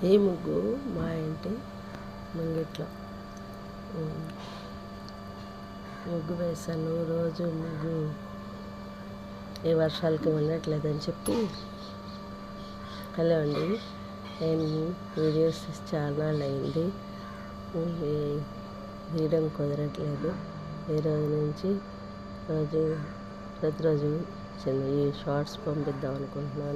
ఈ ముగ్గు మా ఇంటి ముంగిట్లో ముగ్గు వేసాను. రోజు ముగ్గు ఈ వర్షాలకి ఉండట్లేదని చెప్పి, హలో అండి, నేను వీడియోస్ చాలా అయింది, తీయడం కుదరట్లేదు. ఈ రోజు నుంచి ప్రతిరోజు చిన్న ఈ షార్ట్స్ పంపిద్దాం అనుకుంటున్నాను.